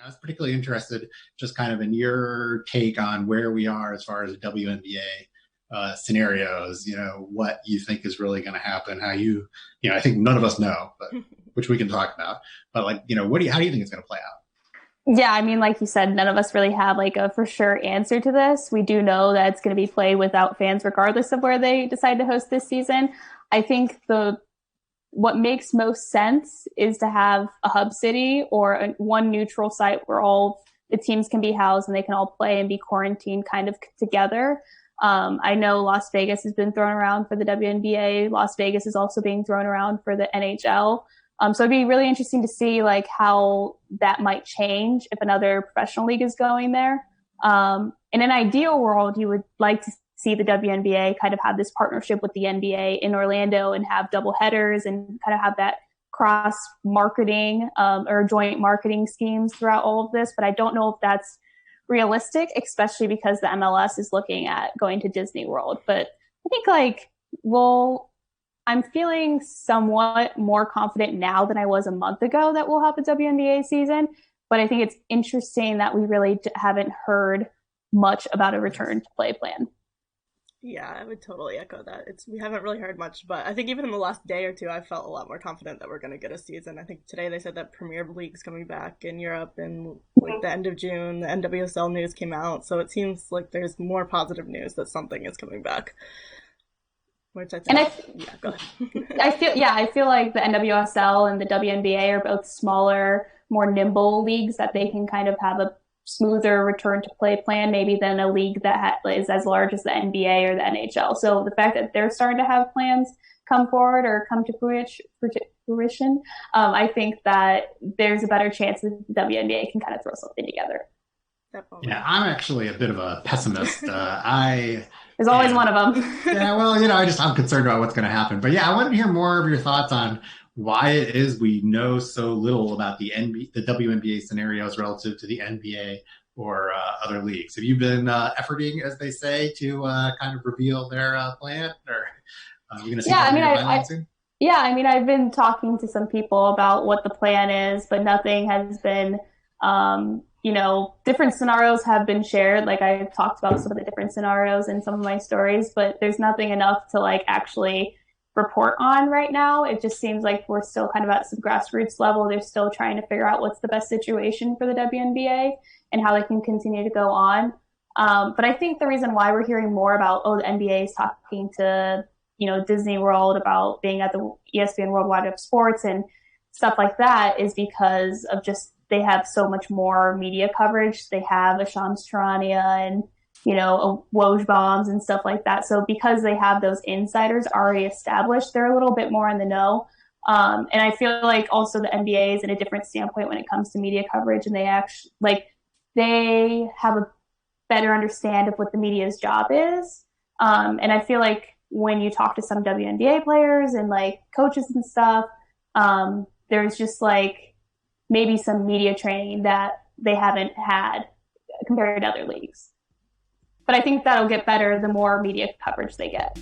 I was particularly interested just kind of in your take on where we are as far as WNBA scenarios, what you think is really going to happen, how I think none of us know, but which we can talk about. But how do you think it's going to play out? Yeah, I mean, like you said, none of us really have like a for sure answer to this. We do know that it's going to be played without fans, regardless of where they decide to host this season. I think what makes most sense is to have a hub city or one neutral site where all the teams can be housed and they can all play and be quarantined kind of together. I know Las Vegas has been thrown around for the WNBA. Las Vegas is also being thrown around for the NHL. So it'd be really interesting to see like how that might change if another professional league is going there. In an ideal world, you would like to see the WNBA kind of have this partnership with the NBA in Orlando and have double headers and kind of have that cross marketing or joint marketing schemes throughout all of this. But I don't know if that's realistic, especially because the MLS is looking at going to Disney World. But I think I'm feeling somewhat more confident now than I was a month ago that we'll have a WNBA season. But I think it's interesting that we really haven't heard much about a return to play plan. Yeah, I would totally echo that. We haven't really heard much, but I think even in the last day or two, I felt a lot more confident that we're going to get a season. I think today they said that Premier League's coming back in Europe in like the end of June. The NWSL news came out, so it seems like there's more positive news that something is coming back. Which I think, yeah, go ahead. I feel like the NWSL and the WNBA are both smaller, more nimble leagues that they can kind of have a smoother return to play plan maybe than a league that is as large as the NBA or the NHL. So the fact that they're starting to have plans come forward or come to fruition, I think that there's a better chance that the WNBA can kind of throw something together. Definitely. Yeah, I'm actually a bit of a pessimist. There's always one of them. Yeah, well, I'm concerned about what's going to happen. But yeah, I wanted to hear more of your thoughts on why it is we know so little about the WNBA scenarios relative to the NBA or other leagues. Have you been efforting, as they say, to kind of reveal their plan? Or are we going to see soon? Yeah, I mean, I've been talking to some people about what the plan is, but nothing has been different scenarios have been shared. Like I've talked about some of the different scenarios in some of my stories, but there's nothing enough to like actually report on right now. It just seems like we're still kind of at some grassroots level. They're still trying to figure out what's the best situation for the WNBA and how they can continue to go on. But I think the reason why we're hearing more about, the NBA is talking to, Disney World about being at the ESPN Worldwide of Sports and stuff like that is because of just they have so much more media coverage. They have a Shams Charania and, a Woj bombs and stuff like that. So because they have those insiders already established, they're a little bit more in the know. And I feel like also the NBA is in a different standpoint when it comes to media coverage, and they have a better understand of what the media's job is. And I feel like when you talk to some WNBA players and like coaches and stuff, there's just like maybe some media training that they haven't had compared to other leagues. But I think that'll get better the more media coverage they get.